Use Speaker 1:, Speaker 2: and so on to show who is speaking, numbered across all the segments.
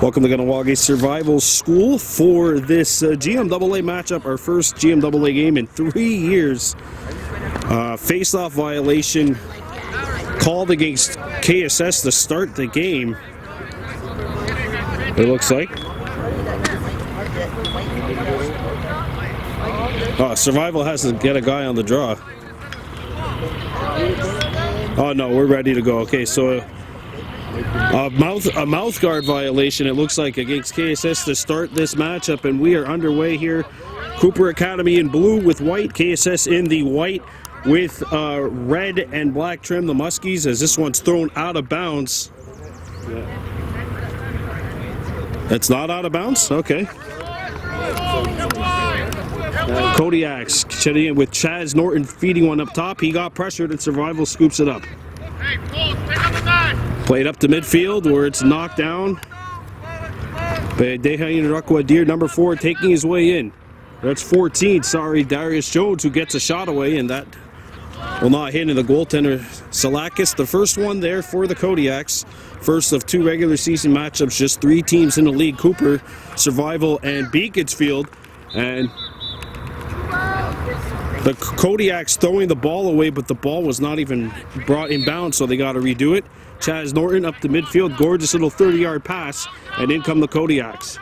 Speaker 1: Welcome to Kahnawake Survival School for this GMAA matchup, our first GMAA game in 3 years. Face-off violation called against KSS to start the game, it looks like. Survival has to get a guy on the draw. Oh no, we're ready to go. Okay, so a mouth guard violation, it looks like, against KSS to start this matchup, and we are underway here. Kuper Academy in blue with white, KSS in the white with red and black trim, the Muskies, as this one's thrown out of bounds. It's not out of bounds? Okay. Kodiak's in with Chaz Norton feeding one up top. He got pressured and Survival scoops it up. Played up to midfield where it's knocked down. Deer, number 4, taking his way in. That's 14, Darius Jones, who gets a shot away, and that will not hit in the goaltender Salakis. The first one there for the Kodiaks. First of 2 regular season matchups, just 3 teams in the league, Kuper, Survival, and Beaconsfield. And the Kodiaks throwing the ball away, but the ball was not even brought in bounds, so they got to redo it. Chaz Norton up to midfield, gorgeous little 30-yard pass, and in come the Kodiaks.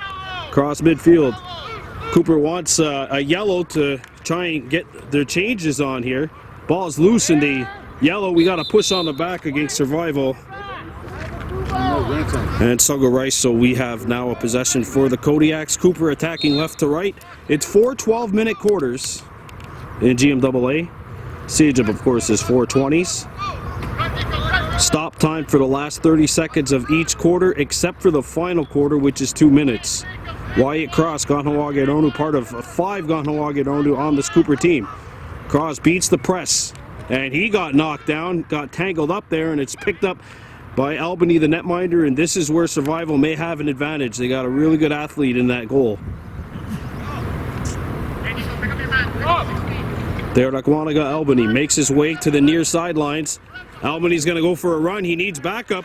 Speaker 1: Cross midfield. Kuper wants a yellow to try and get their changes on here. Ball's loose in the yellow. We got to push on the back against Survival. And Suggo Rice, so we have now a possession for the Kodiaks. Kuper attacking left to right. It's 4 12-minute quarters in GMAA. Siege, of course, is 4:20s. Stop time for the last 30 seconds of each quarter, except for the final quarter, which is 2 minutes. Wyatt Cross, Kahnawake Onu, part of 5 Kahnawake Onu on this Kuper team. Cross beats the press, and he got knocked down, got tangled up there, and it's picked up by Albany, the netminder, and this is where Survival may have an advantage. They got a really good athlete in that goal. There, Nakwanaga Albany makes his way to the near sidelines. Albany's going to go for a run. He needs backup.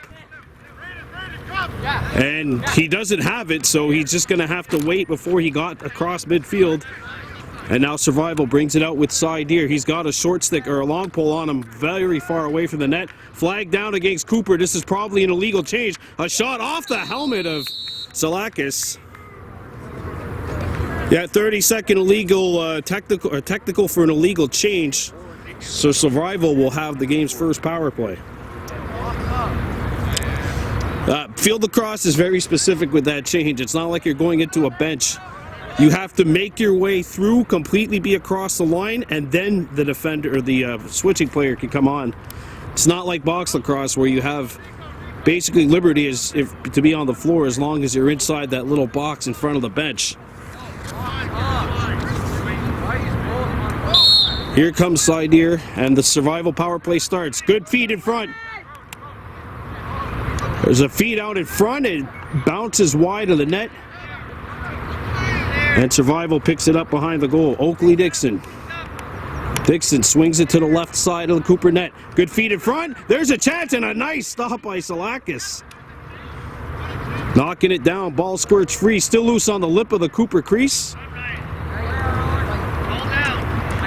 Speaker 1: And he doesn't have it, so he's just going to have to wait before he got across midfield. And now Survival brings it out with Deer. He's got a short stick or a long pole on him, very far away from the net. Flag down against Kuper. This is probably an illegal change. A shot off the helmet of Salakis. Yeah, 30-second illegal technical for an illegal change. So Survival will have the game's first power play. Field lacrosse is very specific with that change. It's not like you're going into a bench. You have to make your way through, completely be across the line, and then the defender or the switching player can come on. It's not like box lacrosse where you have basically liberty to be on the floor as long as you're inside that little box in front of the bench. Here comes Deer, and the Survival power play starts. Good feed in front. There's a feed out in front. It bounces wide of the net. And Survival picks it up behind the goal. Oakley Dixon. Dixon swings it to the left side of the Kuper net. Good feed in front. There's a chance and a nice stop by Salakis. Knocking it down. Ball squirts free. Still loose on the lip of the Kuper crease.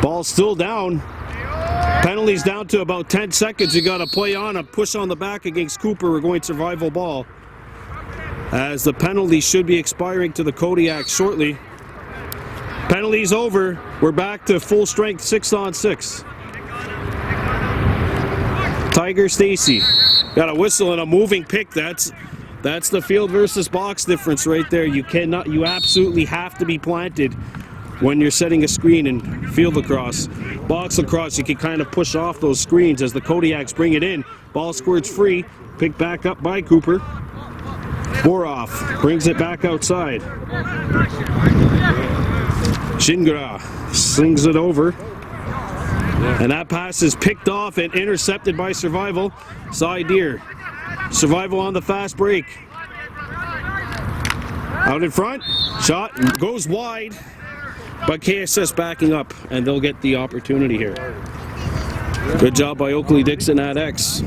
Speaker 1: Ball still down. Penalties down to about 10 seconds. You got to play on a push on the back against Kuper. We're going Survival ball. As the penalty should be expiring to the Kodiaks shortly. Penalties over. We're back to full strength 6-on-6. Tiger Stacy got a whistle and a moving pick. That's the field versus box difference right there. You absolutely have to be planted when you're setting a screen in field lacrosse. Box lacrosse, you can kind of push off those screens as the Kodiaks bring it in. Ball squirts free, picked back up by Kuper. Boroff brings it back outside. Shingra slings it over. And that pass is picked off and intercepted by Survival. Deer. Survival on the fast break. Out in front. Shot goes wide. But KSS backing up, and they'll get the opportunity here. Good job by Oakley Dixon at X.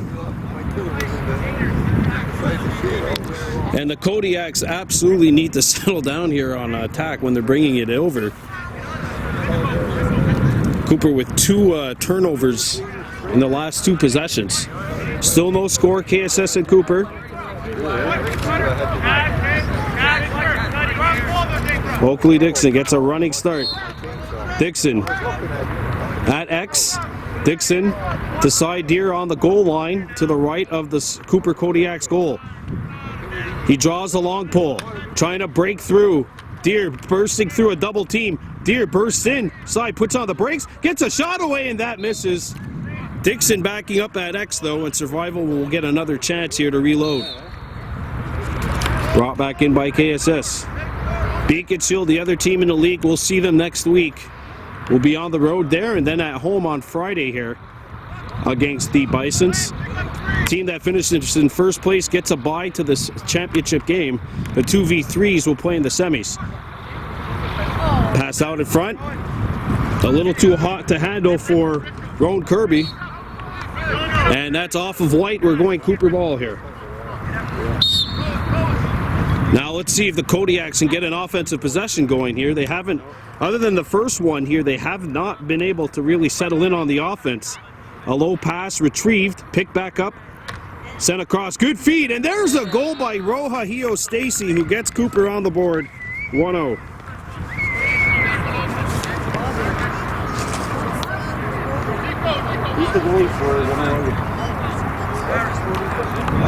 Speaker 1: And the Kodiaks absolutely need to settle down here on attack when they're bringing it over. Kuper with 2 turnovers in the last 2 possessions. Still no score, KSS and Kuper. Oakley Dixon gets a running start. Dixon at X. Dixon to side Deer on the goal line to the right of the Kuper Kodiak's goal. He draws a long pole, trying to break through. Deer bursting through a double team. Deer bursts in, side puts on the brakes, gets a shot away, and that misses. Dixon backing up at X though, and Survival will get another chance here to reload. Brought back in by KSS. Beaconsfield, the other team in the league, we'll see them next week. We'll be on the road there and then at home on Friday here against the Bisons. Team that finishes in first place gets a bye to this championship game. The 2v3s will play in the semis. Pass out in front. A little too hot to handle for Roan Kirby. And that's off of White. We're going Kuper ball here. Now let's see if the Kodiaks can get an offensive possession going here. They haven't, other than the first one here, they have not been able to really settle in on the offense. A low pass retrieved, picked back up, sent across, good feed, and there's a goal by Roja Stacy who gets Kuper on the board, 1-0.
Speaker 2: Who's the goalie for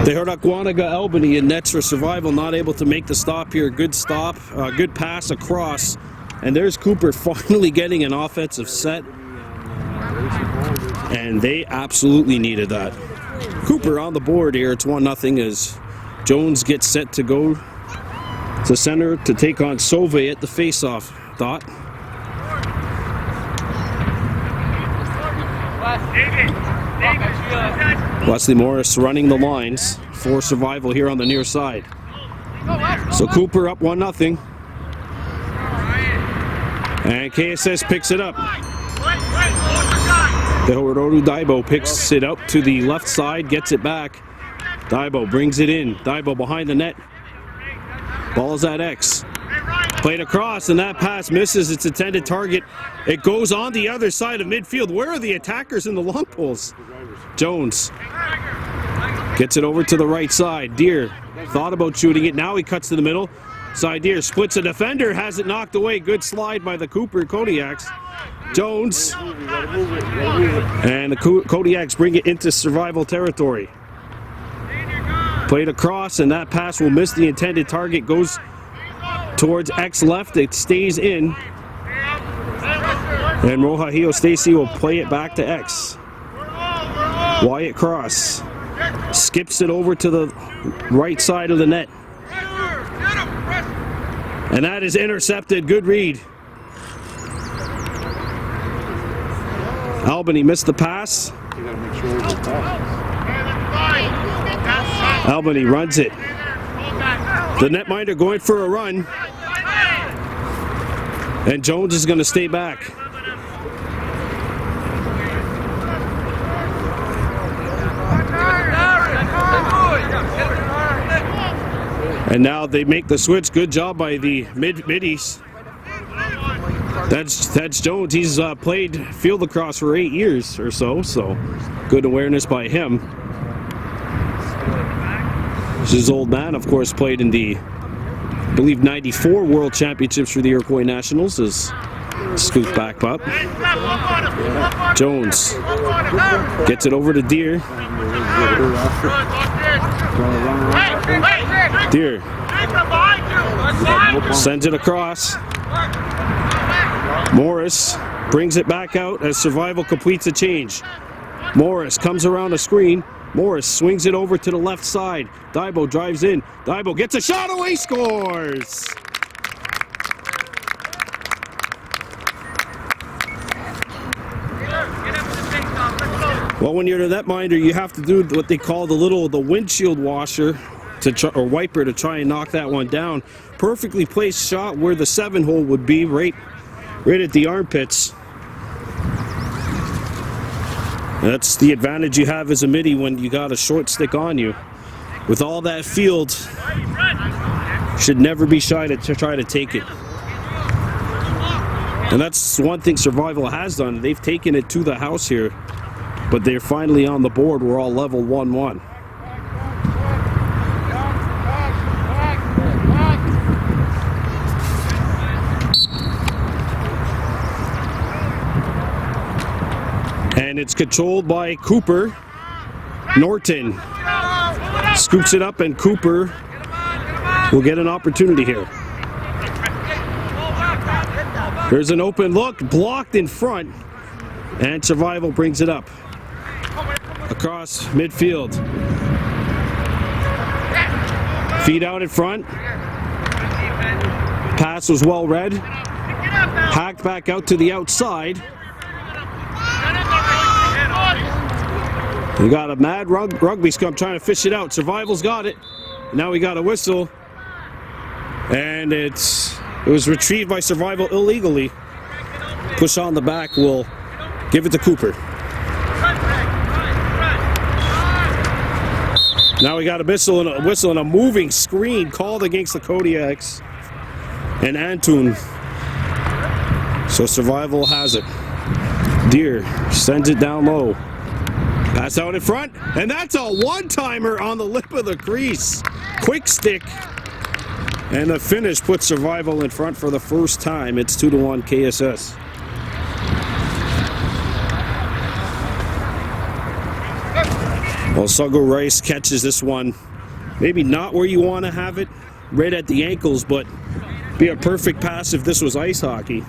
Speaker 1: They heard Aquanaga Albany in nets for Survival, not able to make the stop here. Good stop, good pass across, and there's Kuper finally getting an offensive set. And they absolutely needed that. Kuper on the board here. It's 1-0 as Jones gets set to go to center to take on Sauvé at the face-off dot. Wesley Morris running the lines for Survival here on the near side. So Kuper up 1-0. And KSS picks it up. Tehorodou Daibo picks it up to the left side, gets it back. Daibo brings it in. Daibo behind the net. Ball's at X. Played across, and that pass misses its intended target. It goes on the other side of midfield. Where are the attackers in the long poles? Jones gets it over to the right side. Deer thought about shooting it. Now he cuts to the middle. Side Deer splits a defender, has it knocked away. Good slide by the Kuper Kodiaks. Jones. And the Kodiaks bring it into Survival territory. Played across, and that pass will miss the intended target. Goes towards X left. It stays in. And Roja Stacy will play it back to X. Wyatt Cross skips it over to the right side of the net. And that is intercepted. Good read. Albany missed the pass. Albany runs it. The netminder going for a run. And Jones is going to stay back. And now they make the switch. Good job by the middies. That's Jones. He's played field lacrosse for 8 years or so good awareness by him. His old man, of course, played in the, I believe, 94 World Championships for the Iroquois Nationals as scoop back up. Jones gets it over to Deer. Deer sends it across. Morris brings it back out as Survival completes a change. Morris comes around the screen. Morris swings it over to the left side. Daibo drives in. Daibo gets a shot away, scores! Well, when you're the netminder, you have to do what they call the windshield washer or wiper to try and knock that one down. Perfectly placed shot where the 7-hole would be, right at the armpits. That's the advantage you have as a midi when you got a short stick on you. With all that field should never be shy to try to take it. And that's one thing Survival has done. They've taken it to the house here, but they're finally on the board. We're all level 1-1. And it's controlled by Kuper. Norton scoops it up, and Kuper will get an opportunity here. There's an open look, blocked in front, and Survival brings it up. Across midfield. Feed out in front. Pass was well read. Hacked back out to the outside. We got a mad rugby scum trying to fish it out. Survival's got it. Now we got a whistle. And it was retrieved by Survival illegally. Push on the back will give it to Kuper. Now we got a whistle and a moving screen called against the Kodiaks and Antun. So Survival has it. Deer sends it down low. Pass out in front, and that's a one-timer on the lip of the crease. Quick stick. And the finish puts Survival in front for the first time. It's 2-1 KSS. Well, Sago Rice catches this one. Maybe not where you want to have it, right at the ankles, but be a perfect pass if this was ice hockey.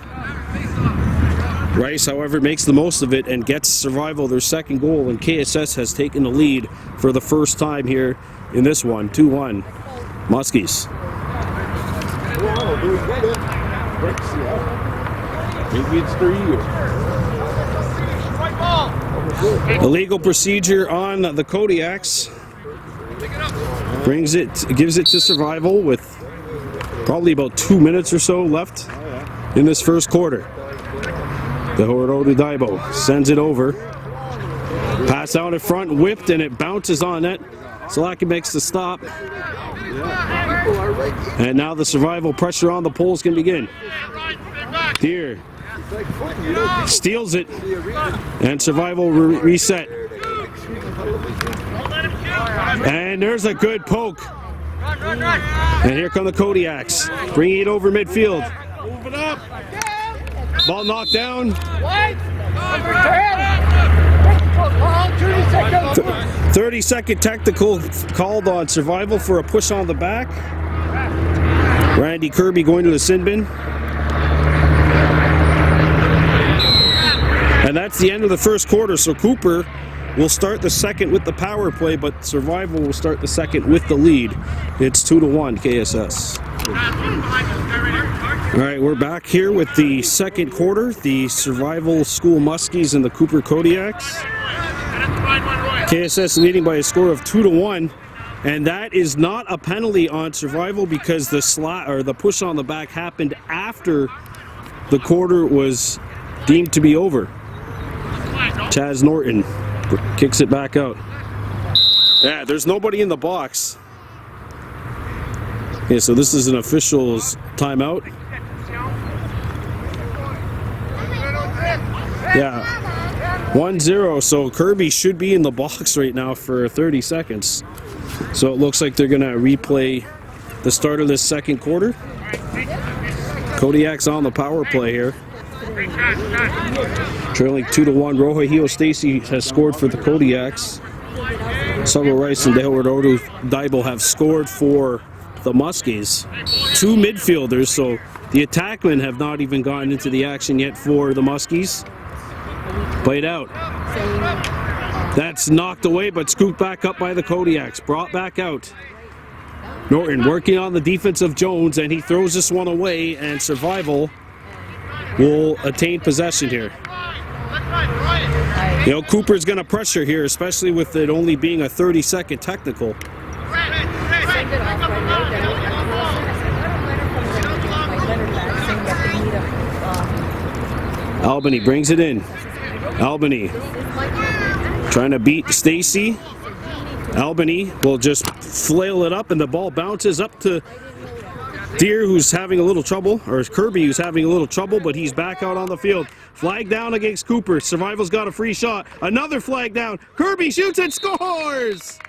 Speaker 1: Rice, however, makes the most of it and gets Survival their second goal, and KSS has taken the lead for the first time here in this one. 2-1. Muskies.
Speaker 2: Maybe it's 3 years.
Speaker 1: Illegal procedure on the Kodiaks. Gives it to Survival with probably about 2 minutes or so left in this first quarter. The Horodu Daibo sends it over. Pass out in front, whipped, and it bounces on net. Salaki makes the stop. And now the Survival pressure on the poles can begin. Deer steals it, and Survival reset. And there's a good poke. And here come the Kodiaks, bringing it over midfield.
Speaker 2: Move it up.
Speaker 1: Ball knocked down. 30-second technical called on Survival for a push on the back. Randy Kirby going to the sin bin. And that's the end of the first quarter, so Kuper will start the second with the power play, but Survival will start the second with the lead. It's 2-1 KSS. All right, we're back here with the second quarter. The Survival School Muskies and the Kuper Kodiaks. KSS leading by a score of 2-1, and that is not a penalty on Survival because the push on the back happened after the quarter was deemed to be over. Chaz Norton kicks it back out. Yeah, there's nobody in the box. Yeah, so this is an official's timeout. Yeah, 1-0, so Kirby should be in the box right now for 30 seconds. So it looks like they're going to replay the start of this second quarter. Kodiak's on the power play here. Trailing 2-1, Rohihio Stacy has scored for the Kodiaks. Sago Rice and Horodu Daibo have scored for the Muskies. Two midfielders, so the attackmen have not even gotten into the action yet for the Muskies. Played out. That's knocked away, but scooped back up by the Kodiaks. Brought back out. Norton working on the defense of Jones, and he throws this one away, and Survival will attain possession here. You know, Cooper's going to pressure here, especially with it only being a 30-second technical. Albany brings it in. Albany trying to beat Stacy. Albany will just flail it up, and the ball bounces up to Deer, who's having a little trouble, or Kirby, who's having a little trouble, but he's back out on the field. Flag down against Kuper. Survival's got a free shot. Another flag down. Kirby shoots and scores!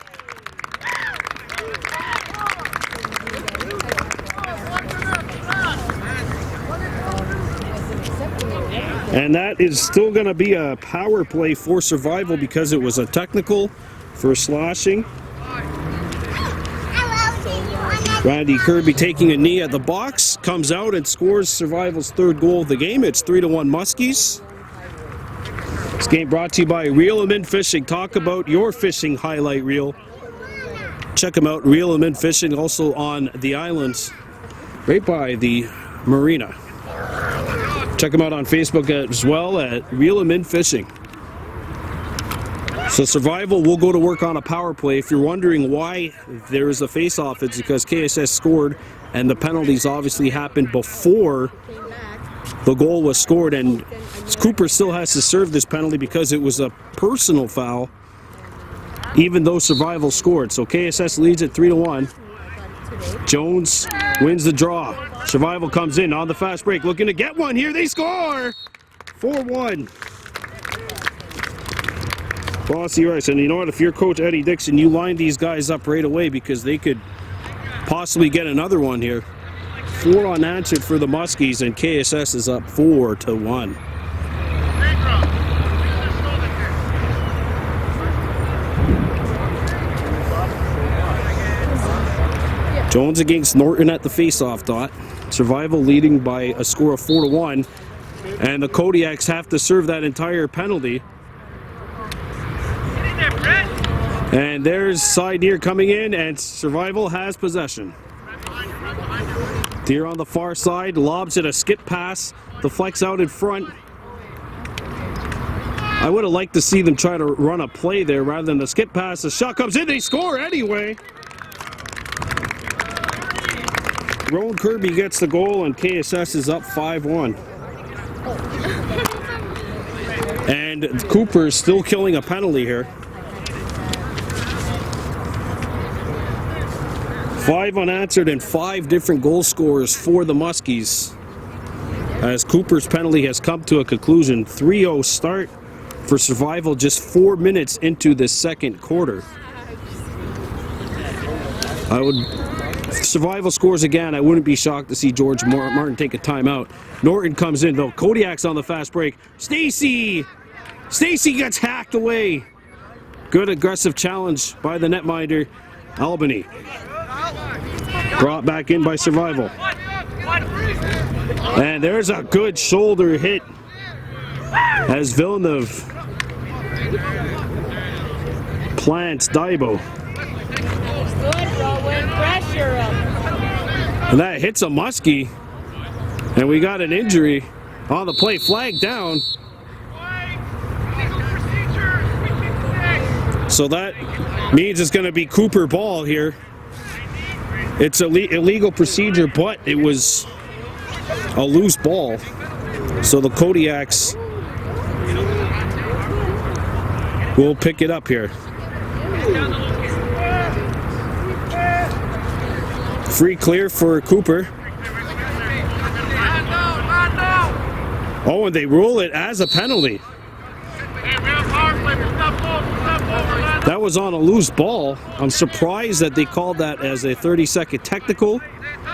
Speaker 1: And that is still going to be a power play for Survival because it was a technical for slashing. Randy Kirby taking a knee at the box, comes out and scores Survival's third goal of the game. It's 3-1 Muskies. This game brought to you by Reel 'em In Fishing. Talk about your fishing highlight reel. Check them out, Reel 'em In Fishing, also on the islands, right by the marina. Check them out on Facebook as well at Reel 'em In Fishing. So Survival will go to work on a power play. If you're wondering why there is a face-off, it's because KSS scored and the penalties obviously happened before the goal was scored, and Kuper still has to serve this penalty because it was a personal foul even though Survival scored. So KSS leads it 3-1. Jones wins the draw. Survival comes in on the fast break, looking to get one here. They score! 4-1. Bossy Rice, and you know what, if you're Coach Eddie Dixon, you line these guys up right away because they could possibly get another one here. 4 unanswered for the Muskies, and KSS is up 4-1. Jones against Norton at the face-off dot. Survival leading by a score of 4-1, and the Kodiaks have to serve that entire penalty. And there's Side Deer coming in, and Survival has possession. Deer on the far side, lobs it, a skip pass, deflects out in front. I would have liked to see them try to run a play there rather than the skip pass. The shot comes in, they score anyway. Rowan Kirby gets the goal, and KSS is up 5-1. And Kuper is still killing a penalty here. 5 unanswered and 5 different goal scorers for the Muskies, as Kuper's penalty has come to a conclusion. 3-0 start for Survival just 4 minutes into the second quarter. If Survival scores again, I wouldn't be shocked to see George Martin take a timeout. Norton comes in though. Kodiak's on the fast break. Stacy gets hacked away. Good aggressive challenge by the netminder, Albany. Brought back in by Survival. And there's a good shoulder hit as Villeneuve plants Daibo. And that hits a Muskie. And we got an injury on the play. Flag down. So that means it's going to be Kuper ball here. It's a illegal procedure, but it was a loose ball. So the Kodiaks will pick it up here. Free clear for Kuper. Oh, and they rule it as a penalty. That was on a loose ball. I'm surprised that they called that as a 30-second technical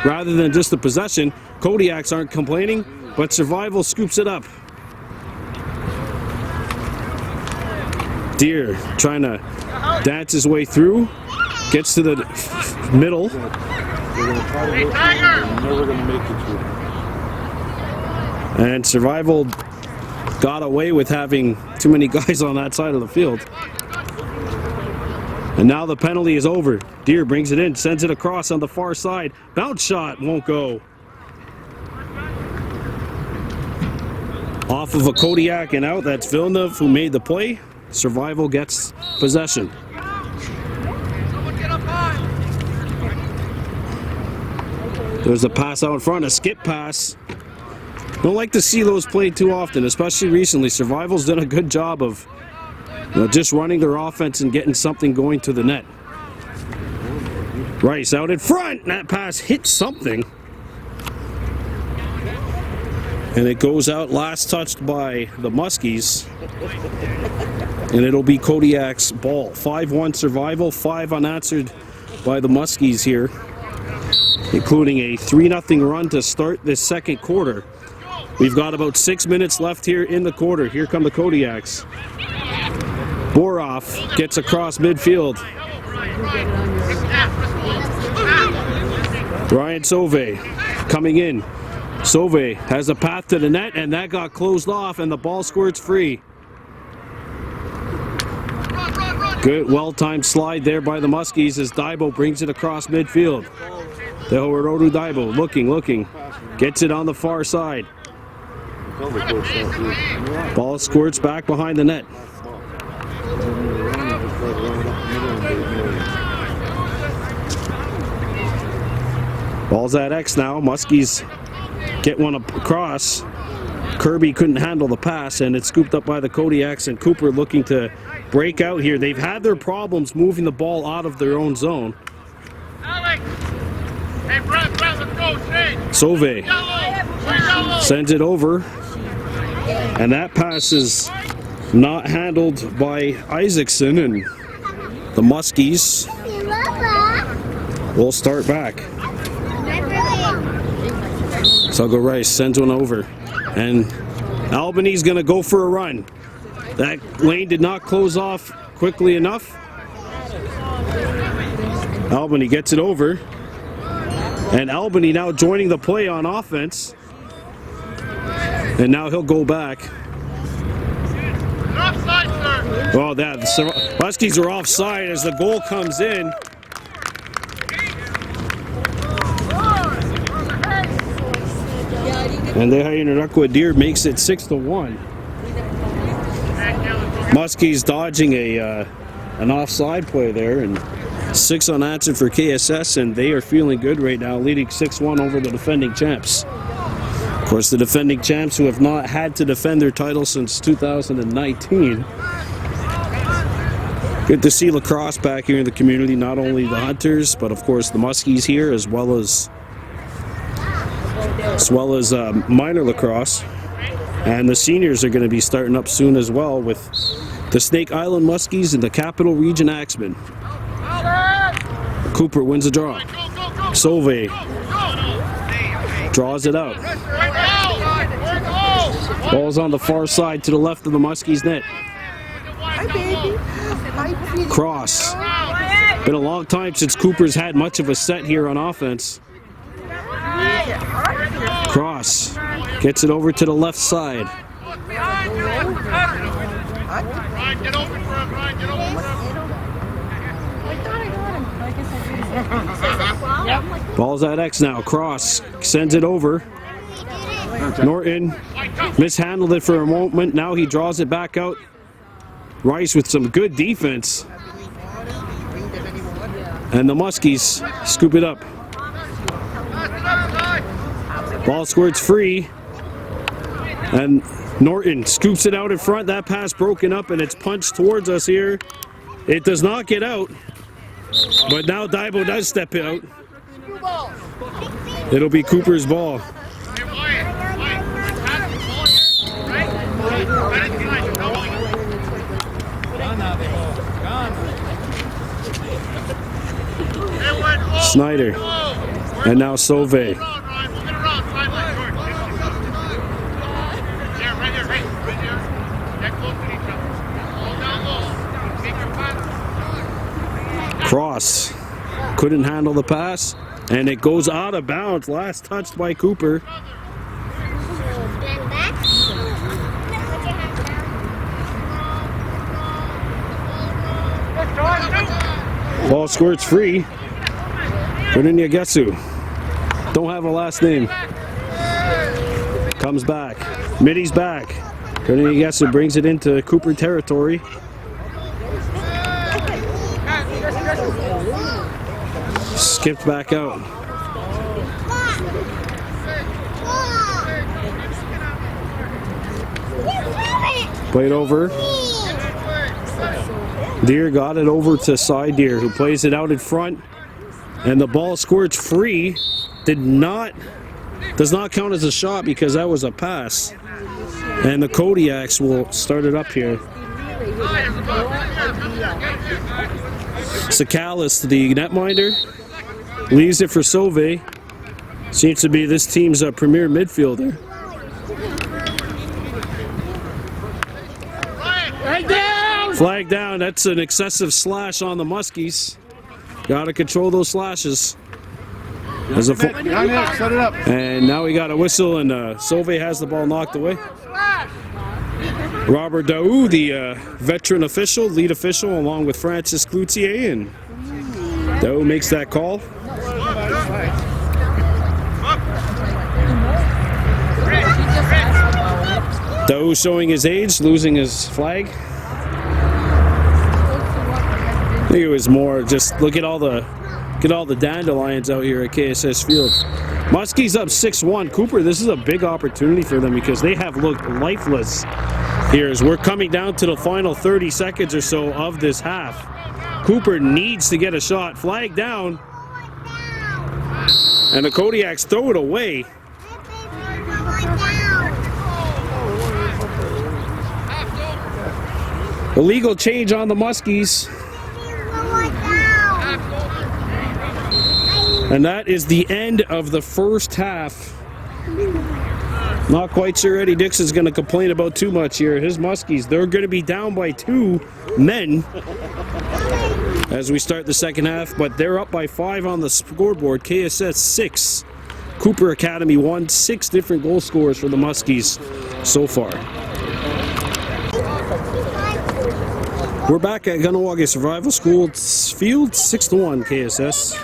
Speaker 1: rather than just a possession. Kodiaks aren't complaining, but Survival scoops it up. Deer trying to dance his way through, gets to the middle. And Survival got away with having too many guys on that side of the field. And now the penalty is over. Deer brings it in, sends it across on the far side. Bounce shot won't go. Off of a Kodiak and out. That's Villeneuve who made the play. Survival gets possession. There's a pass out in front, a skip pass. Don't like to see those played too often, especially recently. Survival's done a good job of just running their offense and getting something going to the net. Rice out in front. That pass hit something. And it goes out, last touched by the Muskies. And it'll be Kodiak's ball. 5-1 survival, 5 unanswered by the Muskies here, including a 3-0 run to start this second quarter. We've got about 6 minutes left here in the quarter. Here come the Kodiaks. Boroff gets across midfield. Ryan Sauve coming in. Sauve has a path to the net, and that got closed off, and the ball squirts free. Good, well-timed slide there by the Muskies as Daibo brings it across midfield. Tehoerodu Daibo looking, gets it on the far side. Ball squirts back behind the net. Ball's at X now. Muskies get one across. Kirby couldn't handle the pass, and it's scooped up by the Kodiaks, and Kuper looking to break out here. They've had their problems moving the ball out of their own zone. Sauve sends it over, and that pass is not handled by Isaacson, and the Muskies will start back. Sugo Rice sends one over, and Albany's going to go for a run. That lane did not close off quickly enough. Albany gets it over, and Albany now joining the play on offense, and now he'll go back. Oh, the Muskies are offside as the goal comes in. And the Hainanakwa Deer makes it 6-1. Muskies dodging an offside play there, and 6 unanswered for KSS, and they are feeling good right now, leading 6-1 over the defending champs. Of course, the defending champs who have not had to defend their title since 2019. Good to see lacrosse back here in the community, not only the Hunters, but of course the Muskies here, as well as minor lacrosse. And the seniors are going to be starting up soon as well with the Snake Island Muskies and the Capital Region Axemen. Kuper wins the draw. Sauve draws it out. Ball's on the far side to the left of the Muskies net. Cross. Been a long time since Cooper's had much of a set here on offense. Cross gets it over to the left side. Ball's at X now. Cross sends it over. Norton mishandled it for a moment. Now he draws it back out. Rice with some good defense. And the Muskies scoop it up. Ball squirts free. And Norton scoops it out in front. That pass broken up, and it's punched towards us here. It does not get out. But now Daibo does step out. It'll be Cooper's ball. Snyder. And now Sauve. Cross. Couldn't handle the pass. And it goes out of bounds. Last touched by Kuper. Ball squirts free. Kuninyagesu. Don't have a last name. Comes back. Middy's back. Kuninyagesu brings it into Kuper territory. Skipped back out. Played over. Deer got it over to Side Deer, who plays it out in front. And the ball squirts free. Did not Does not count as a shot because that was a pass. And the Kodiaks will start it up here. Sakalis, the netminder, leaves it for Sauvé. Seems to be this team's premier midfielder. Flag down. That's an excessive slash on the Muskies. Got to control those slashes. As a
Speaker 2: set it up.
Speaker 1: and now we got a whistle, and Sauvé has the ball knocked away. Robert Daou, the veteran official, lead official, along with Francis Cloutier, and Daou makes that call. Daou showing his age, losing his flag. I think it was more just look at all the dandelions out here at KSS Field. Muskies up 6-1. Kuper, this is a big opportunity for them because they have looked lifeless here as we're coming down to the final 30 seconds or so of this half. Kuper needs to get a shot. Flag down. And the Kodiaks throw it away. Illegal change on the Muskies. And that is the end of the first half. Not quite sure Eddie Dixon's going to complain about too much here. His Muskies, they're going to be down by 2 men as we start the second half, but they're up by 5 on the scoreboard. KSS 6, Kuper Academy 1, 6 different goal scorers for the Muskies so far. We're back at Kahnawake Survival School Field, 6-1 KSS.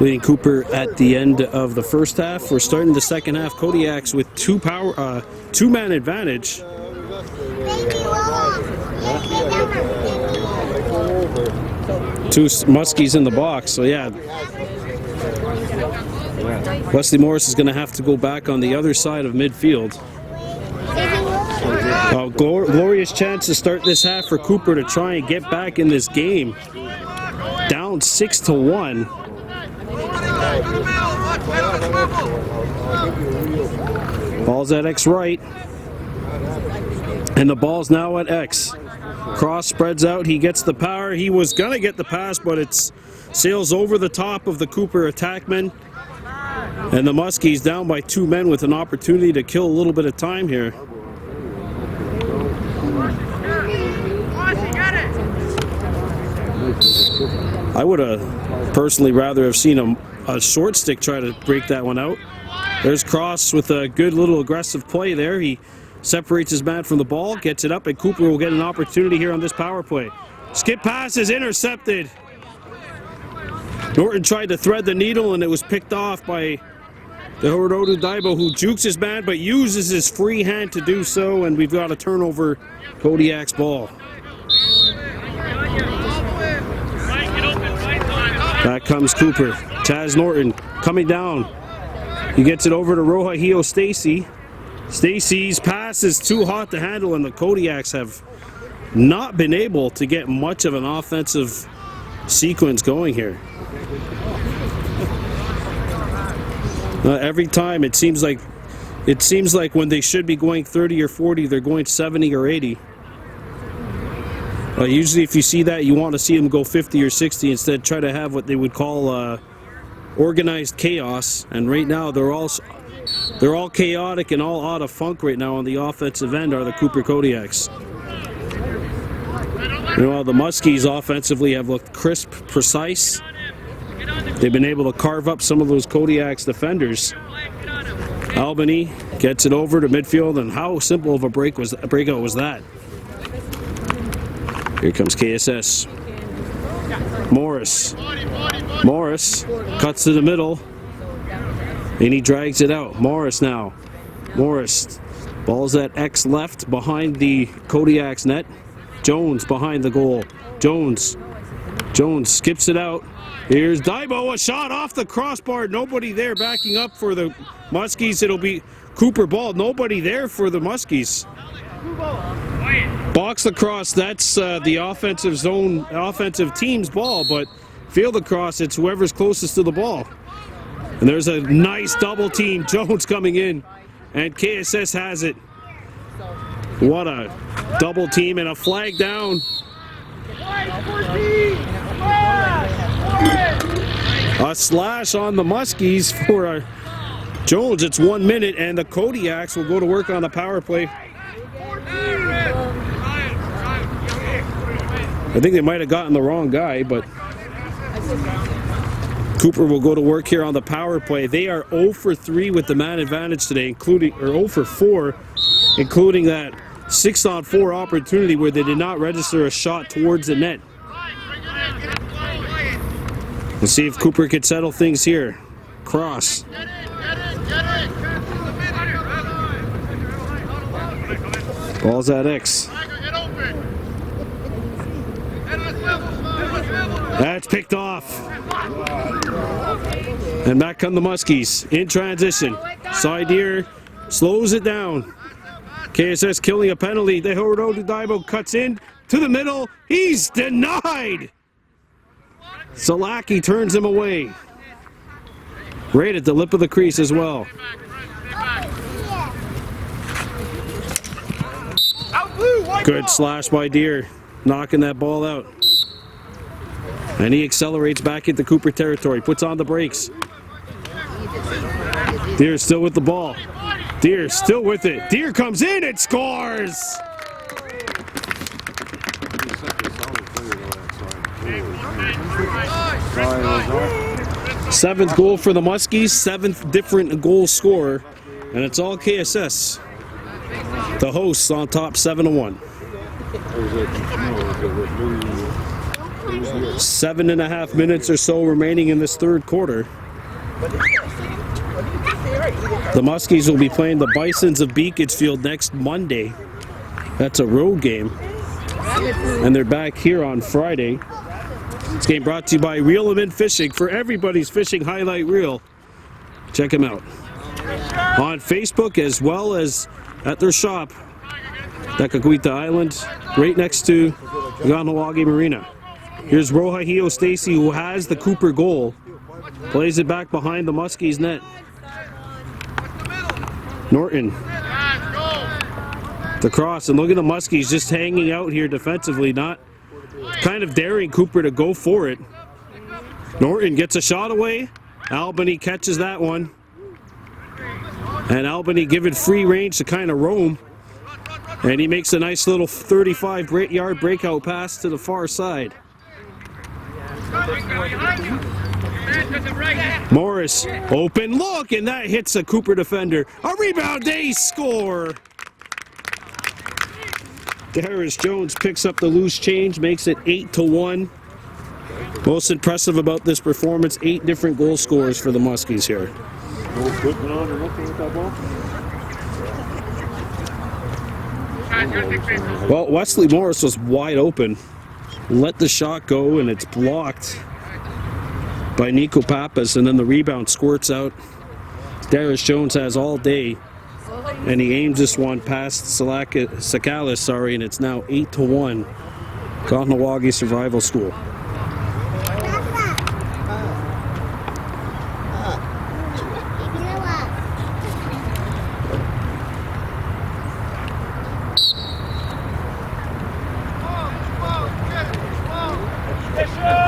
Speaker 1: Leading Kuper at the end of the first half. We're starting the second half. Kodiaks with two-man advantage. 2 Muskies in the box, so yeah. Wesley Morris is going to have to go back on the other side of midfield. Glorious chance to start this half for Kuper to try and get back in this game. Down 6-1. Ball's at X right. And the ball's now at X. Cross spreads out. He gets the power. He was going to get the pass, but it sails over the top of the Kuper attackman. And the Muskies down by 2 men with an opportunity to kill a little bit of time here. I would have personally rather have seen a short stick try to break that one out. There's Cross with a good little aggressive play there. He separates his man from the ball, gets it up, and Kuper will get an opportunity here on this power play. Skip pass is intercepted. Norton tried to thread the needle, and it was picked off by the Horodu Daibo, who jukes his man but uses his free hand to do so, and we've got a turnover. Kodiak's ball. Back comes Kuper. Chaz Norton coming down. He gets it over to Rohahio Stacy. Stacy's pass is too hot to handle, and the Kodiaks have not been able to get much of an offensive sequence going here. Every time it seems like when they should be going 30 or 40, they're going 70 or 80. Usually if you see that, you want to see them go 50 or 60 instead. Try to have what they would call organized chaos. And right now they're all chaotic and all out of funk right now on the offensive end are the Kuper Kodiaks. You know, the Muskies offensively have looked crisp, precise. They've been able to carve up some of those Kodiaks defenders. Albany gets it over to midfield, and how simple of a breakout was that? Here comes KSS. Morris cuts to the middle, and he drags it out. Morris now. Morris, ball's at X left behind the Kodiaks net. Jones behind the goal. Jones skips it out. Here's Daibo, a shot off the crossbar. Nobody there backing up for the Muskies. It'll be Kuper ball. Nobody there for the Muskies. Box lacrosse, that's the offensive team's ball, but field lacrosse, it's whoever's closest to the ball. And there's a nice double team. Jones coming in, and KSS has it. What a double team and a flag down. A slash on the Muskies for Jones. It's 1 minute, and the Kodiaks will go to work on the power play. I think they might have gotten the wrong guy, but Kuper will go to work here on the power play. They are 0 for 3 with the man advantage today, including, or 0 for 4, including that 6-on-4 opportunity where they did not register a shot towards the net. Let's see if Kuper could settle things here. Cross. Ball's at X. That's picked off. And back come the Muskies in transition. Side here slows it down. KSS killing a penalty. The Hiroto Daibo cuts in to the middle. He's denied. Salaki turns him away. Right at the lip of the crease as well. Good slash by Deere, knocking that ball out. And he accelerates back into Kuper territory, puts on the brakes. Deere still with the ball. Deere still with it. Deere comes in and scores! Seventh goal for the Muskies, 7th different goal scorer, and it's all KSS. The hosts on top 7-1. 7.5 minutes or so remaining in this third quarter. The Muskies will be playing the Bisons of Beaconsfield next Monday. That's a road game. And they're back here on Friday. This game brought to you by Reel-A-Min Fishing, for everybody's fishing highlight reel. Check them out on Facebook as well as at their shop, Tekakwitha Island, right next to Kahnawake Marina. Here's Rohahio Stacy, who has the Kuper goal. Plays it back behind the Muskies net. Norton. The cross, and look at the Muskies just hanging out here defensively, not kind of daring Kuper to go for it. Norton gets a shot away. Albany catches that one. And Albany given free range to kind of roam. And he makes a nice little 35-yard breakout pass to the far side. Morris, open look, and that hits a Kuper defender. A rebound, they score! Darius Jones picks up the loose change, makes it 8-1. Most impressive about this performance, 8 different goal scorers for the Muskies here.
Speaker 2: No equipment on or nothing with that ball?
Speaker 1: Well, Wesley Morris was wide open. Let the shot go, and it's blocked by Nico Pappas, and then the rebound squirts out. Darius Jones has all day, and he aims this one past Sakalis, and it's now 8-1. Kahnawake Survival School.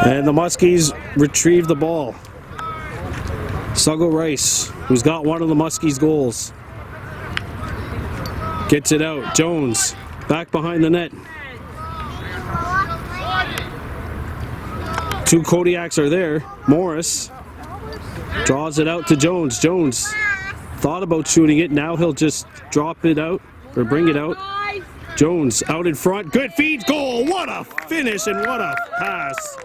Speaker 1: And the Muskies retrieve the ball. Suggo Rice, who's got one of the Muskies' goals, gets it out. Jones back behind the net. 2 Kodiaks are there. Morris draws it out to Jones. Jones thought about shooting it. Now he'll just drop it out or bring it out. Jones out in front. Good feed. Goal. What a finish and what a pass.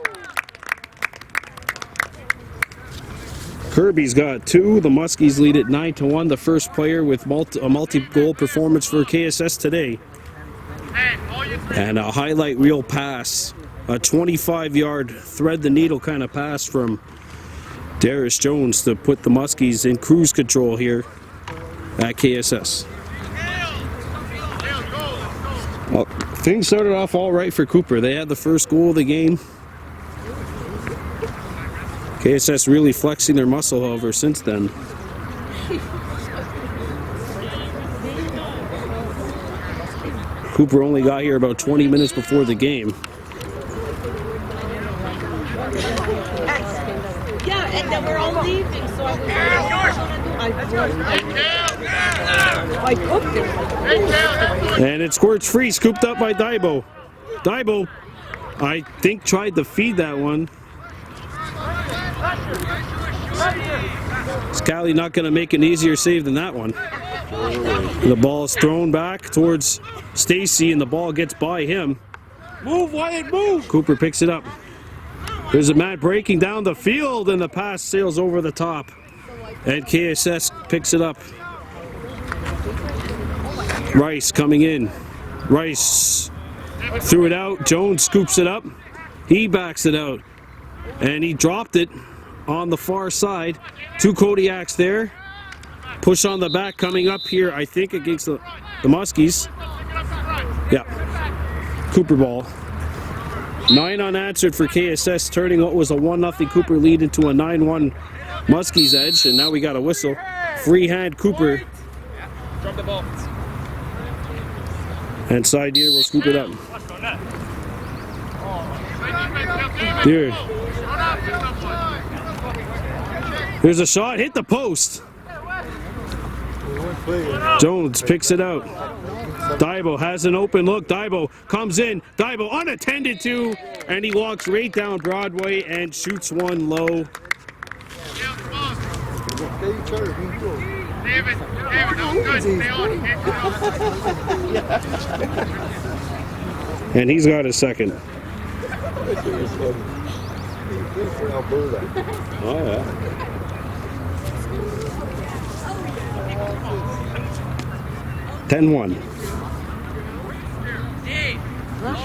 Speaker 1: Kirby's got 2. The Muskies lead it 9-1. The first player with a multi-goal performance for KSS today. And a highlight reel pass. A 25-yard thread the needle kind of pass from Darius Jones to put the Muskies in cruise control here at KSS. Well, things started off all right for Kuper. They had the first goal of the game. KSS really flexing their muscle, however, since then. Kuper only got here about 20 minutes before the game.
Speaker 3: Yeah, and then we're all leaving, so I cooked it.
Speaker 1: And it squirts free, scooped up by Daibo. Daibo, I think, tried to feed that one. Scally not going to make an easier save than that one. The ball is thrown back towards Stacy, and the ball gets by him.
Speaker 2: Move, Wyatt, move!
Speaker 1: Kuper picks it up. There's a man breaking down the field, and the pass sails over the top. And KSS picks it up. Rice coming in. Rice threw it out. Jones scoops it up. He backs it out. And he dropped it on the far side. Two Kodiaks there. Push on the back coming up here, I think, against the Muskies. Yeah. Kuper ball. 9 unanswered for KSS, turning what was a 1-0 Kuper lead into a 9-1 Muskies edge. And now we got a whistle. Free hand Kuper.
Speaker 2: Drop the ball.
Speaker 1: And side deer will scoop it up. Deer. There's a shot, hit the post. Jones picks it out. Daibo has an open look. Daibo comes in. Daibo unattended to, and he walks right down Broadway and shoots one low. And he's got a second.
Speaker 2: Oh, yeah.
Speaker 1: Ten 1.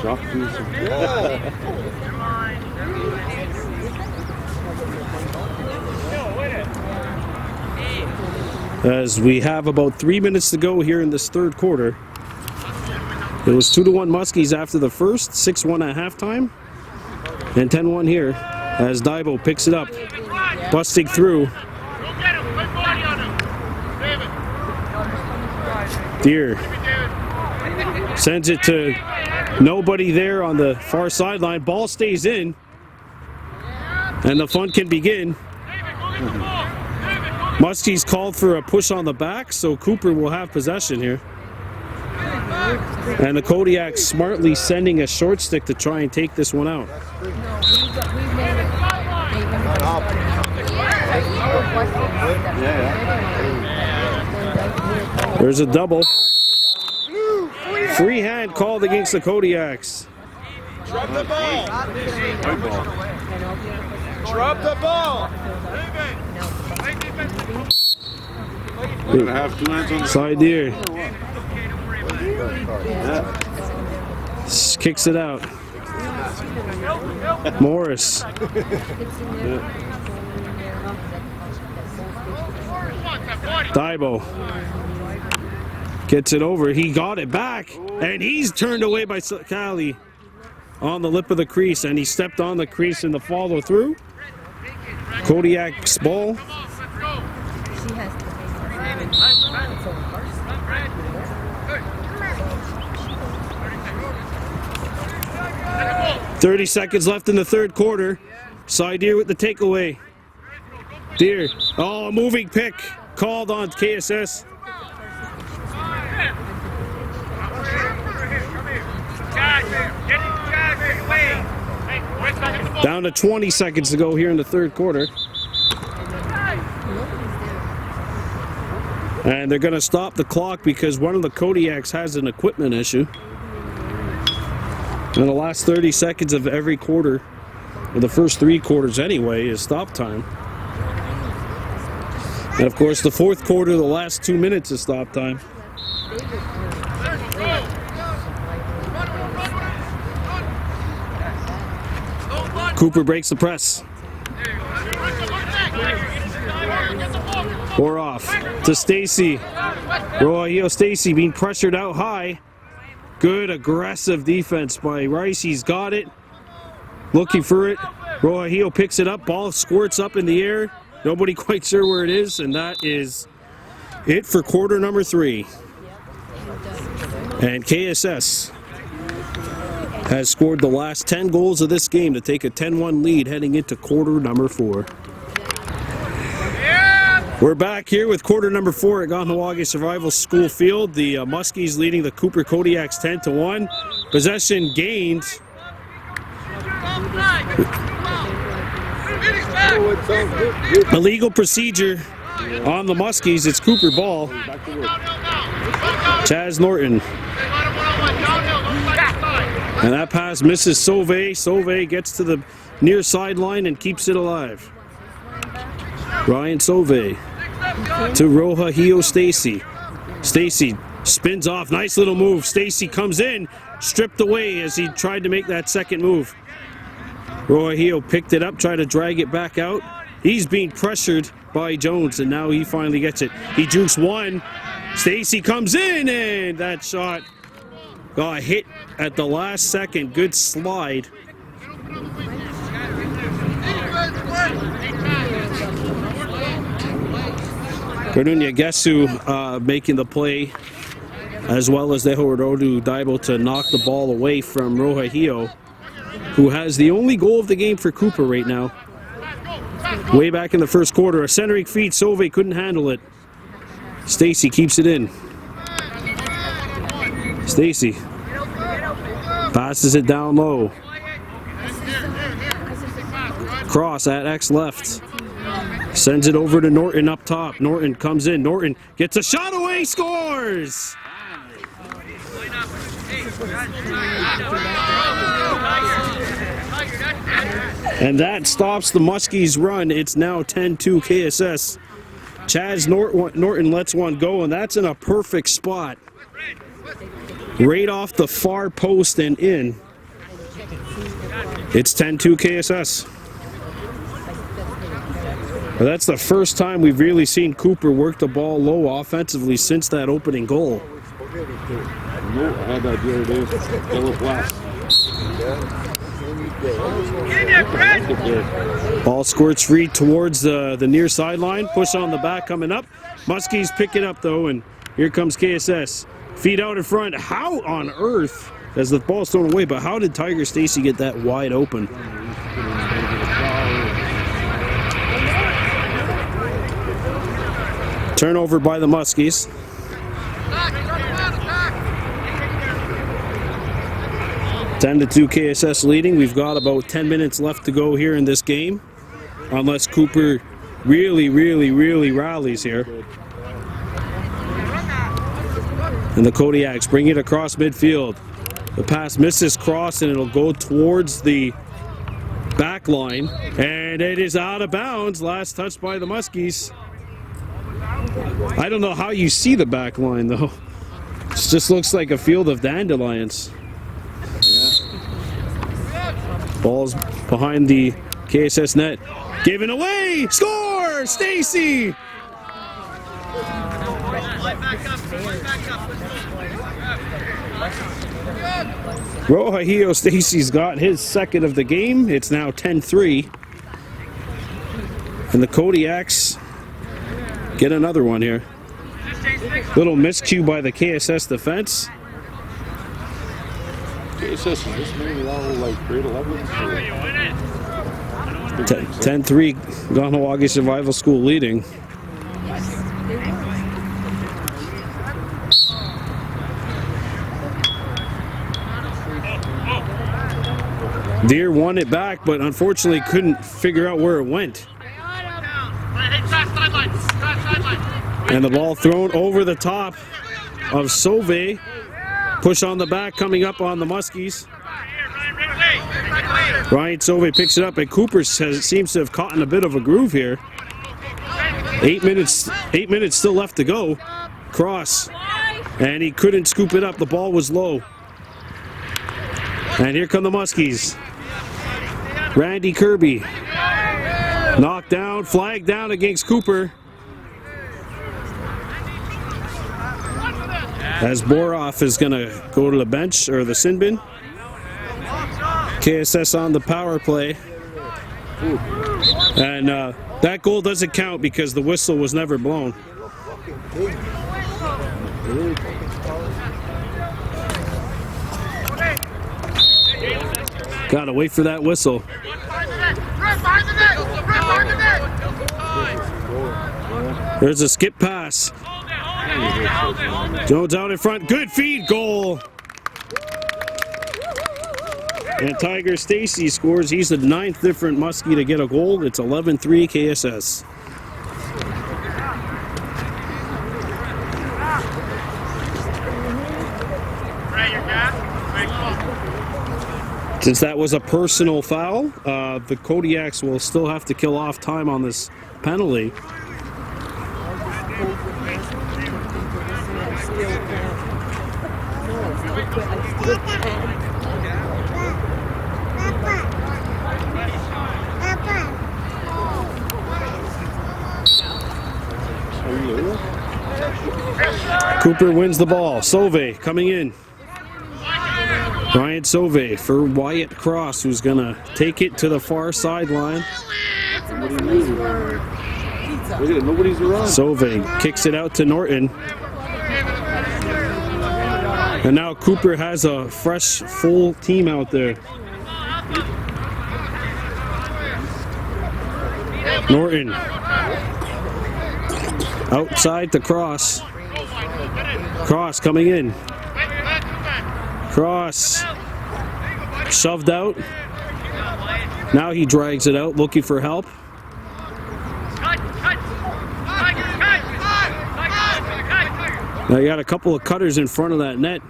Speaker 2: Shock piece.
Speaker 1: As we have about 3 minutes to go here in this third quarter. It was 2-1 Muskies after the first, 6-1 at halftime, and 10-1 here as Daibo picks it up, busting through. Deer sends it to nobody there on the far sideline. Ball stays in, and the fun can begin. Muskies called for a push on the back, so Kuper will have possession here. And the Kodiaks smartly sending a short stick to try and take this one out. There's a double. Free hand called against the Kodiaks.
Speaker 2: Drop the ball. Drop the ball. We're going to have 2 hands on the
Speaker 1: Side deer. Kicks it out. Morris. Daibo gets it over. He got it back, and he's turned away by Cali on the lip of the crease, and he stepped on the crease in the follow through. Kodiak's ball. 30 seconds left in the third quarter. Side deer with the takeaway. Deer. Oh, a moving pick called on KSS. Down to 20 seconds to go here in the third quarter. And they're going to stop the clock because one of the Kodiaks has an equipment issue. And the last 30 seconds of every quarter, or the first 3 quarters anyway, is stop time. And of course, the fourth quarter, the last 2 minutes is stop time. Kuper breaks the press. Or off to Stacy. Roy Stacy being pressured out high. Good aggressive defense by Rice. He's got it. Looking for it. Roajillo picks it up, ball squirts up in the air. Nobody quite sure where it is, and that is it for quarter number 3. And KSS has scored the last 10 goals of this game to take a 10-1 lead heading into quarter number 4. We're back here with quarter number 4 at Kahnawake Survival School Field. The Muskies leading the Kuper Kodiaks 10-1. Possession gained. Illegal procedure on the Muskies. It's Kuper ball. Chaz Norton. And that pass misses Sauvé. Sauvé gets to the near sideline and keeps it alive. Ryan Sauvé to Roajillo Stacy. Stacy spins off. Nice little move. Stacy comes in, stripped away as he tried to make that second move. Roajillo picked it up, tried to drag it back out. He's being pressured by Jones, and now he finally gets it. He jukes one. Stacy comes in, and that shot got hit at the last second. Good slide. Cornunia Gesu making the play, as well as Dehorodu Daibo to knock the ball away from Roajillo, who has the only goal of the game for Kuper right now. Way back in the first quarter, a centering feed, Sauvé couldn't handle it. Stacy keeps it in. Stacy passes it down low. Cross at X left. Sends it over to Norton up top. Norton comes in. Norton gets a shot away, scores! And that stops the Muskies' run. It's now 10-2 KSS. Chaz Norton lets one go, and that's in a perfect spot. Right off the far post and in. It's 10-2 KSS. Well, that's the first time we've really seen Kuper work the ball low offensively since that opening goal.
Speaker 2: I had that the other day.
Speaker 1: Ball squirts free towards the near sideline. Push on the back coming up. Muskies pick it up though, and here comes KSS. Feet out in front. How on earth, as the ball's thrown away, but how did Tiger Stacy get that wide open? Turnover by the Muskies. Ten to 2 KSS leading. We've got about 10 minutes left to go here in this game, unless Kuper really rallies here. And the Kodiaks bring it across midfield. The pass misses cross, and it'll go towards the back line, and it is out of bounds. Last touch by the Muskies. I don't know how you see the back line though. It just looks like a field of dandelions. Ball's behind the KSS net. Given away! Score! Stacy! Roajillo Stacy's got his second of the game. It's now 10-3. And the Kodiaks get another one here. Little miscue by the KSS defense.
Speaker 2: KSS, is this maybe all like grade 11?
Speaker 1: 10-3, Kahnawake Survival School leading. Deer won it back, but unfortunately couldn't figure out where it went. And the ball thrown over the top of Sauvé. Push on the back coming up on the Muskies. Ryan Sauvé picks it up, and Kuper seems to have caught in a bit of a groove here. 8 minutes still left to go. Cross. And he couldn't scoop it up. The ball was low. And here come the Muskies. Randy Kirby. Knocked down, flagged down against Kuper. As Boroff is going to go to the bench, or the sin bin. KSS on the power play. And that goal doesn't count because the whistle was never blown. Gotta wait for that whistle. There's a skip pass. Jones out in front. Good feed, goal. And Tiger Stacy scores. He's the 9th different Muskie to get a goal. It's 11-3 KSS. Since that was a personal foul, the Kodiaks will still have to kill off time on this penalty. Kuper wins the ball. Sauve coming in. Ryan Sauve for Wyatt Cross, who's going to take it to the far sideline.
Speaker 2: Nobody's around.
Speaker 1: Sauve kicks it out to Norton. And now Kuper has a fresh, full team out there. Norton. Outside to Cross. Cross coming in. Cross. Shoved out. Now he drags it out, looking for help. Now you got a couple of cutters in front of that net.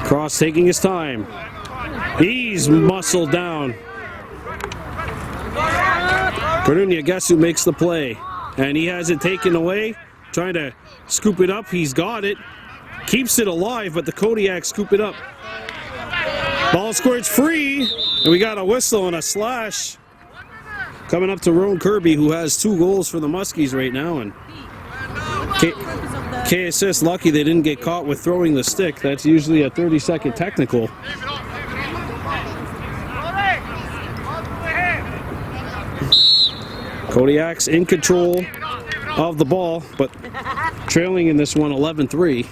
Speaker 1: Cross taking his time. He's muscled down. Cornunia, guess who makes the play? And he has it taken away. Trying to scoop it up. He's got it. Keeps it alive, but the Kodiaks scoop it up. Ball squirts free. And we got a whistle and a slash. Coming up to Roan Kirby, who has 2 goals for the Muskies right now. And KSS lucky they didn't get caught with throwing the stick. That's usually a 30-second technical. Kodiaks in control of the ball, but trailing in this one 11-3.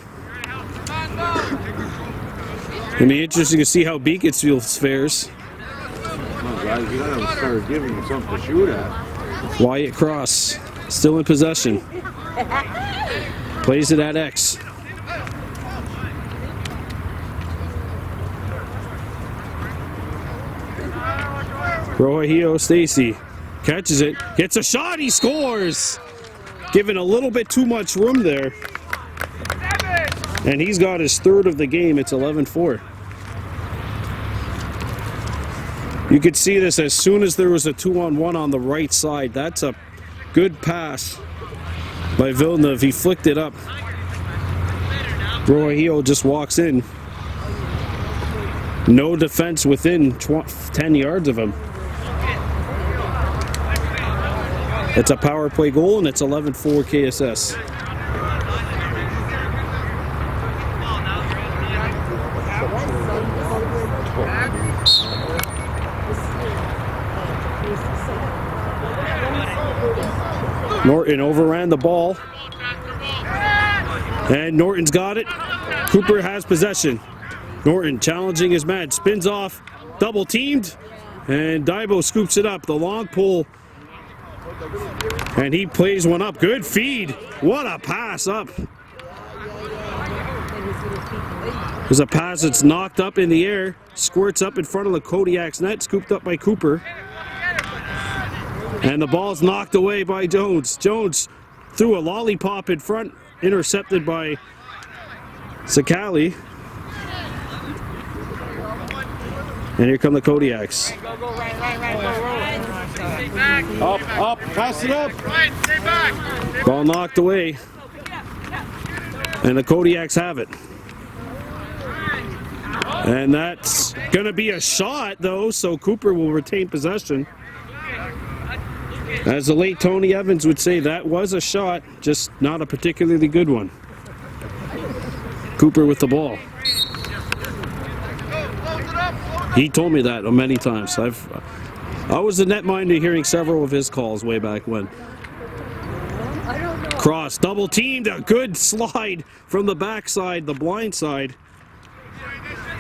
Speaker 1: It'll be interesting to see how Beaconsfield fares.
Speaker 2: Guys, you gotta start giving him something to shoot at.
Speaker 1: Wyatt Cross still in possession. Plays it at X. Rohio Stacy catches it, gets a shot, he scores! Given a little bit too much room there. And he's got his 3rd of the game, it's 11-4. You could see this as soon as there was a 2-on-1 on the right side. That's a good pass by Villeneuve. He flicked it up. Rohio just walks in. No defense within 10 yards of him. It's a power play goal, and it's 11-4 KSS. Norton overran the ball. And Norton's got it. Kuper has possession. Norton challenging his man. Spins off. Double teamed. And Daibo scoops it up. The long pull. And he plays one up. Good feed. What a pass up. There's a pass that's knocked up in the air. Squirts up in front of the Kodiak's net. Scooped up by Kuper. And the ball's knocked away by Jones. Jones threw a lollipop in front. Intercepted by Sakali. And here come the Kodiaks.
Speaker 2: Up, pass it up.
Speaker 1: Ball knocked away. And the Kodiaks have it. And that's going to be a shot, though, so Kuper will retain possession. As the late Tony Evans would say, that was a shot, just not a particularly good one. Kuper with the ball. He told me that many times. I was the netminder hearing several of his calls way back when. Cross, double teamed, a good slide from the backside, the blind side.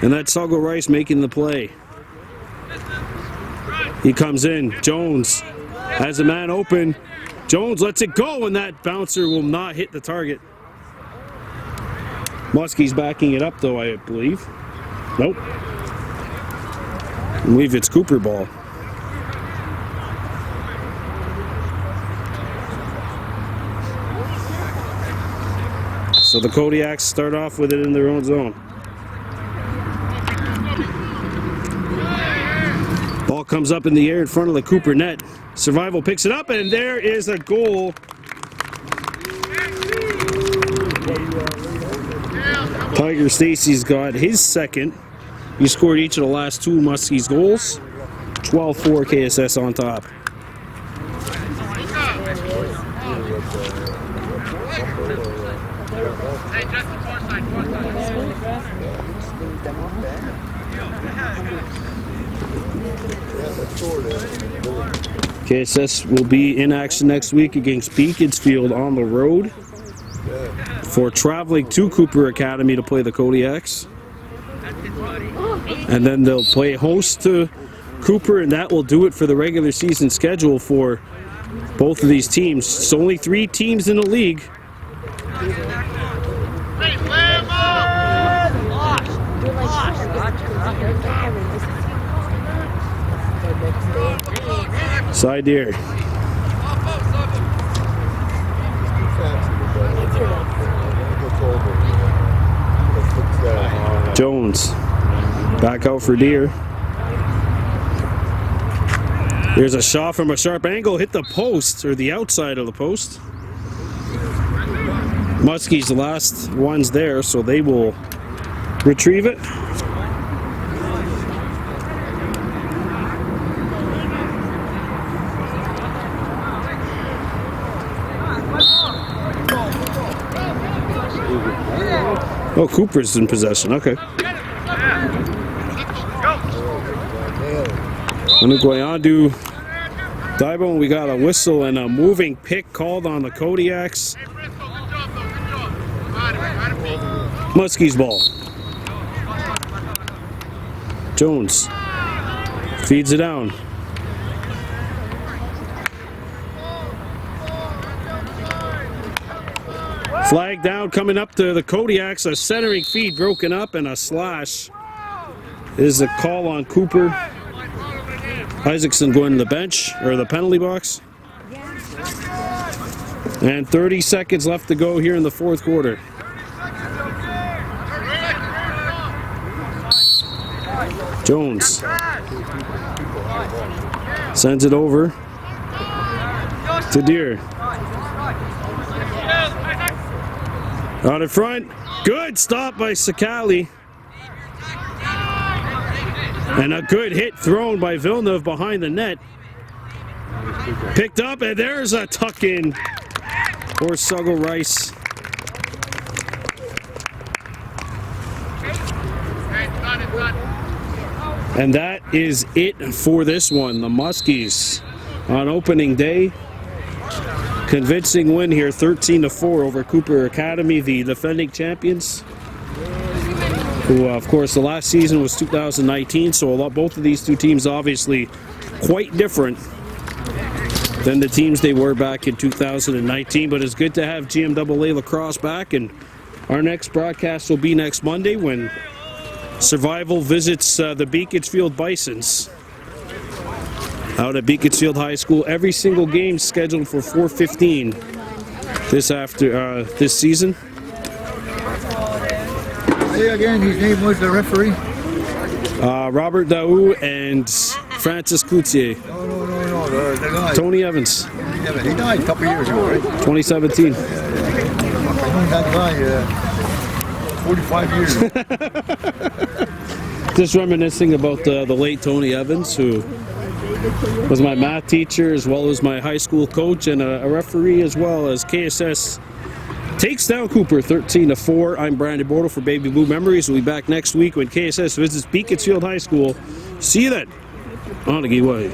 Speaker 1: And that's Sago Rice making the play. He comes in, Jones has a man open. Jones lets it go, and that bouncer will not hit the target. Muskie's backing it up, though, I believe. Nope. I believe it's Kuper ball. So the Kodiaks start off with it in their own zone. Ball comes up in the air in front of the Kuper net. Survival picks it up, and there is a goal. Tiger Stacy's got his second. He scored each of the last two Muskie's goals. 12-4 KSS on top. KSS will be in action next week against Beaconsfield on the road for traveling to Kuper Academy to play the Kodiaks. And then they'll play host to Kuper, and that will do it for the regular season schedule for both of these teams. It's only 3 teams in the league. Side deer. Jones back out for deer. Here's a shot from a sharp angle, hit the post, or the outside of the post. Muskie's the last ones there, so they will retrieve it. Oh, Cooper's in possession. Okay. Anuguayadu Daibo, we got a whistle and a moving pick called on the Kodiaks. Muskie's ball. Jones feeds it down. Flag down coming up to the Kodiaks. A centering feed broken up, and a slash is a call on Kuper. Isaacson going to the bench, or the penalty box. And 30 seconds left to go here in the fourth quarter. Jones sends it over to Deere. Out in front, good stop by Sakali. And a good hit thrown by Villeneuve behind the net. Picked up, and there's a tuck-in for Sago Rice. And that is it for this one. The Muskies on opening day. Convincing win here, 13-4 over Kuper Academy, the defending champions. Who, of course, the last season was 2019, so both of these two teams obviously quite different than the teams they were back in 2019. But it's good to have GMAA Lacrosse back, and our next broadcast will be next Monday when Survival visits the Beaconsfield Bisons out at Beaconsfield High School. Every single game scheduled for 4:15 this season.
Speaker 4: Say again, his name was the referee?
Speaker 1: Robert Daou and Francis Coutier.
Speaker 4: No, the guy.
Speaker 1: Tony Evans.
Speaker 4: He died a couple of years ago, right?
Speaker 1: 2017.
Speaker 4: I know that guy 45 years.
Speaker 1: Just reminiscing about the late Tony Evans, who was my math teacher as well as my high school coach and a referee, as well as KSS takes down Kuper 13-4. I'm Brandon Bordeaux for Baby Blue Memories. We'll be back next week when KSS visits Beaconsfield High School See you then. On the way.